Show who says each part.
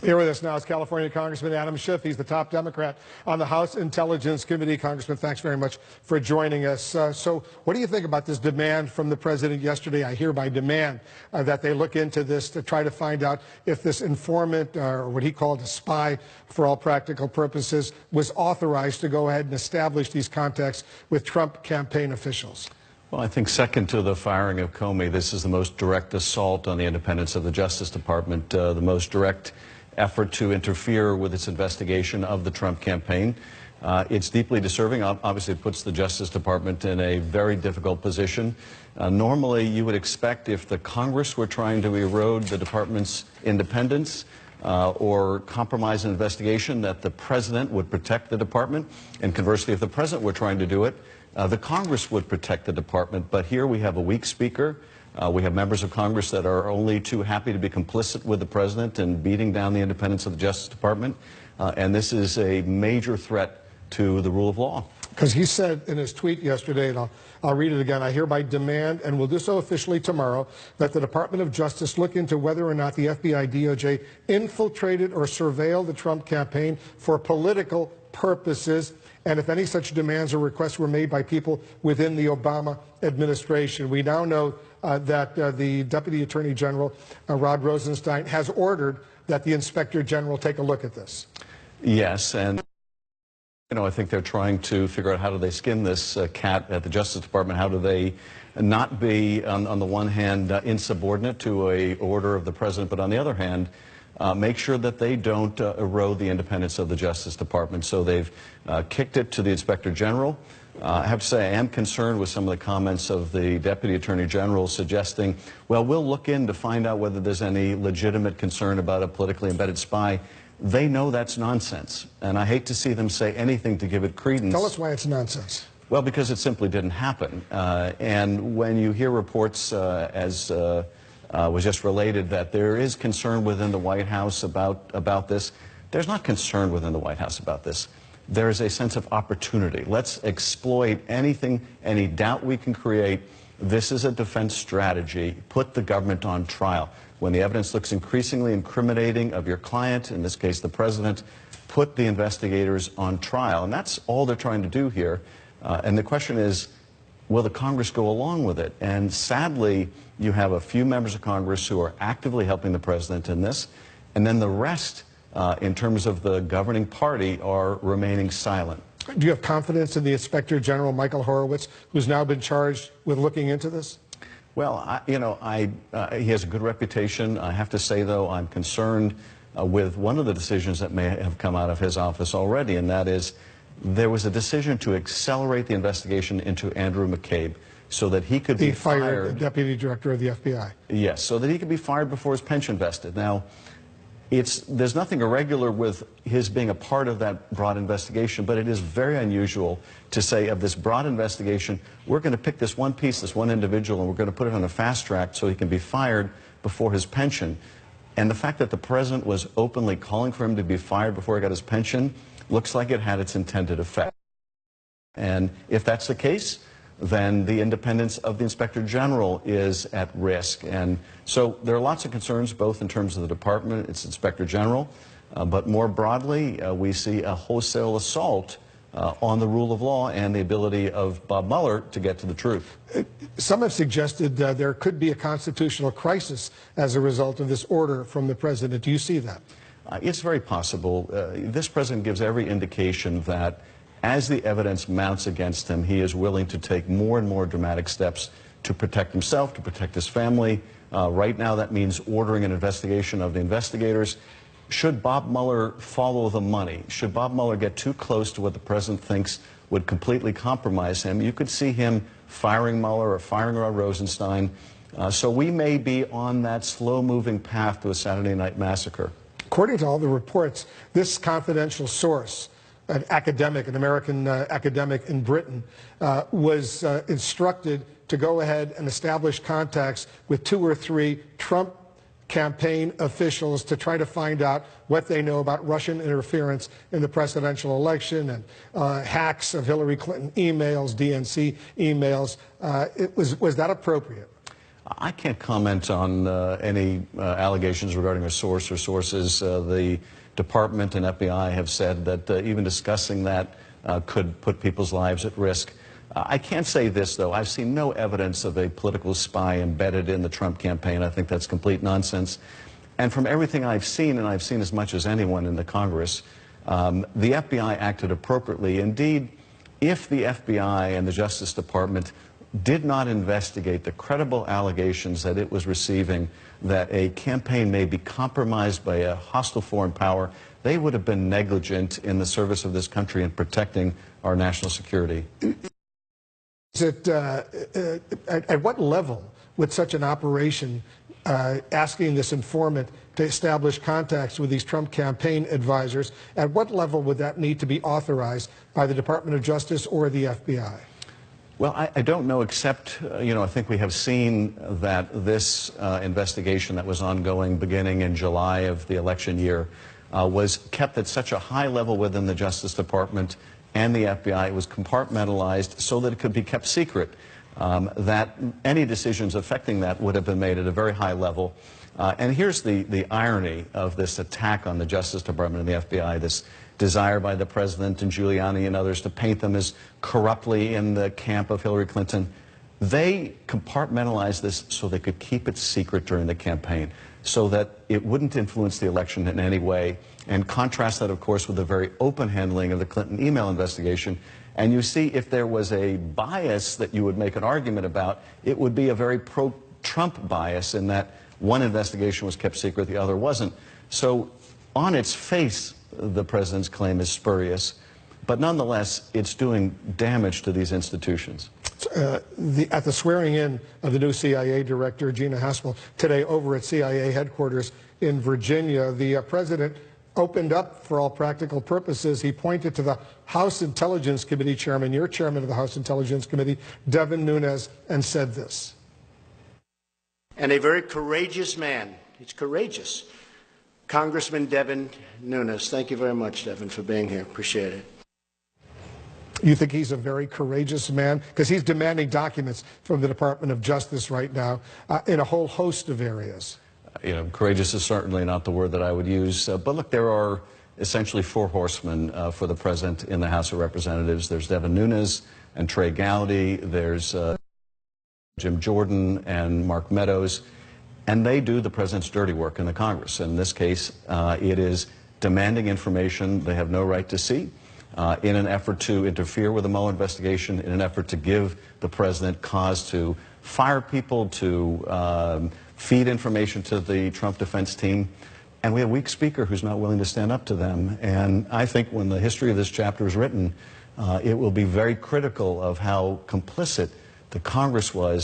Speaker 1: Here with us now is California Congressman Adam Schiff. He's the top Democrat on the House Intelligence Committee. Congressman, thanks very much for joining us. So what do you think about this demand from the president yesterday? I hereby demand that they look into this to try to find out if this informant, or what he called a spy for all practical purposes, was authorized to go ahead and establish these contacts with Trump campaign officials.
Speaker 2: Well, I think second to the firing of Comey, this is the most direct assault on the independence of the Justice Department, the most direct effort to interfere with its investigation of the Trump campaign. It's deeply disturbing. Obviously, it puts the Justice Department in a very difficult position. Normally, you would expect if the Congress were trying to erode the department's independence or compromise an investigation, that the president would protect the department. And conversely, if the president were trying to do it, the Congress would protect the department. But here we have a weak speaker. We have members of Congress that are only too happy to be complicit with the president in beating down the independence of the Justice Department. And this is a major threat to the rule of law.
Speaker 1: Because he said in his tweet yesterday, and I'll read it again, I hereby demand, and will do so officially tomorrow, that the Department of Justice look into whether or not the FBI DOJ infiltrated or surveilled the Trump campaign for political purposes, and if any such demands or requests were made by people within the Obama administration. We now know that the Deputy Attorney General, Rod Rosenstein, has ordered that the Inspector General take a look at this.
Speaker 2: Yes, and I think they're trying to figure out how do they skin this cat at the Justice Department. How do they not be, on the one hand, insubordinate to an order of the president, but on the other hand, make sure that they don't erode the independence of the Justice Department. So they've kicked it to the Inspector General. I have to say I am concerned with some of the comments of the Deputy Attorney General suggesting, well, we'll look in to find out whether there's any legitimate concern about a politically embedded spy. They know that's nonsense, and I hate to see them say anything to give it credence.
Speaker 1: Tell us why it's nonsense.
Speaker 2: Well, because it simply didn't happen. And when you hear reports, as was just related, that there is concern within the White House about this, there's not concern within the White House about this. There is a sense of opportunity. Let's exploit anything, any doubt we can create. This is a defense strategy. Put the government on trial. When the evidence looks increasingly incriminating of your client, in this case the president, put the investigators on trial. And that's all they're trying to do here. And the question is, will the Congress go along with it? And sadly, you have a few members of Congress who are actively helping the president in this, and then the rest, in terms of the governing party, are remaining silent.
Speaker 1: Do you have confidence in the Inspector General, Michael Horowitz, who's now been charged with looking into this?
Speaker 2: Well, he has a good reputation. I have to say, though, I'm concerned with one of the decisions that may have come out of his office already, and that is there was a decision to accelerate the investigation into Andrew McCabe so that he could be fired.
Speaker 1: The Deputy Director of the FBI.
Speaker 2: Yes, so that he could be fired before his pension vested. Now, there's nothing irregular with his being a part of that broad investigation, but it is very unusual to say of this broad investigation, we're going to pick this one piece, this one individual, and we're going to put it on a fast track so he can be fired before his pension. And the fact that the president was openly calling for him to be fired before he got his pension looks like it had its intended effect. And if that's the case, then the independence of the Inspector General is at risk. And so there are lots of concerns, both in terms of the department, its Inspector General, but more broadly, we see a wholesale assault on the rule of law and the ability of Bob Mueller to get to the truth.
Speaker 1: Some have suggested there could be a constitutional crisis as a result of this order from the president. Do you see that?
Speaker 2: It's very possible. This president gives every indication that as the evidence mounts against him, he is willing to take more and more dramatic steps to protect himself, to protect his family. Right now, that means ordering an investigation of the investigators. Should Bob Mueller follow the money, should Bob Mueller get too close to what the president thinks would completely compromise him, you could see him firing Mueller or firing Rod Rosenstein. So we may be on that slow-moving path to a Saturday night massacre.
Speaker 1: According to all the reports, this confidential source, an academic, an American academic in Britain, was instructed to go ahead and establish contacts with 2 or 3 Trump campaign officials to try to find out what they know about Russian interference in the presidential election and hacks of Hillary Clinton emails, DNC emails. Was that appropriate?
Speaker 2: I can't comment on any allegations regarding a source or sources. The department and FBI have said that even discussing that could put people's lives at risk. I can't say this, though. I've seen no evidence of a political spy embedded in the Trump campaign. I think that's complete nonsense. And from everything I've seen, and I've seen as much as anyone in the Congress, the FBI acted appropriately. Indeed, if the FBI and the Justice Department did not investigate the credible allegations that it was receiving that a campaign may be compromised by a hostile foreign power, they would have been negligent in the service of this country and protecting our national security.
Speaker 1: Is it, at what level would such an operation asking this informant to establish contacts with these Trump campaign advisors, at what level would that need to be authorized by the Department of Justice or the FBI?
Speaker 2: Well, I don't know, except, I think we have seen that this investigation that was ongoing beginning in July of the election year was kept at such a high level within the Justice Department and the FBI. It was compartmentalized so that it could be kept secret, that any decisions affecting that would have been made at a very high level. And here's the irony of this attack on the Justice Department and the FBI, this desire by the president and Giuliani and others to paint them as corruptly in the camp of Hillary Clinton. They compartmentalized this so they could keep it secret during the campaign, so that it wouldn't influence the election in any way. And contrast that, of course, with the very open handling of the Clinton email investigation. And you see, if there was a bias that you would make an argument about, it would be a very pro-Trump bias in that one investigation was kept secret, the other wasn't. So on its face, the president's claim is spurious, but nonetheless, it's doing damage to these institutions.
Speaker 1: At the swearing in of the new CIA director, Gina Haspel, today over at CIA headquarters in Virginia, the president opened up for all practical purposes. He pointed to the House Intelligence Committee chairman, your chairman of the House Intelligence Committee, Devin Nunes, and said this.
Speaker 3: And a very courageous man. He's courageous. Congressman Devin Nunes. Thank you very much, Devin, for being here. Appreciate it.
Speaker 1: You think he's a very courageous man? Because he's demanding documents from the Department of Justice right now in a whole host of areas.
Speaker 2: Courageous is certainly not the word that I would use. But look, there are essentially four horsemen for the president in the House of Representatives. There's Devin Nunes and Trey Gowdy. There's Jim Jordan and Mark Meadows. And they do the president's dirty work in the Congress. In this case, it is demanding information they have no right to see in an effort to interfere with the Mueller investigation, in an effort to give the president cause to fire people, to feed information to the Trump defense team. And we have a weak speaker who's not willing to stand up to them. And I think when the history of this chapter is written, it will be very critical of how complicit the Congress was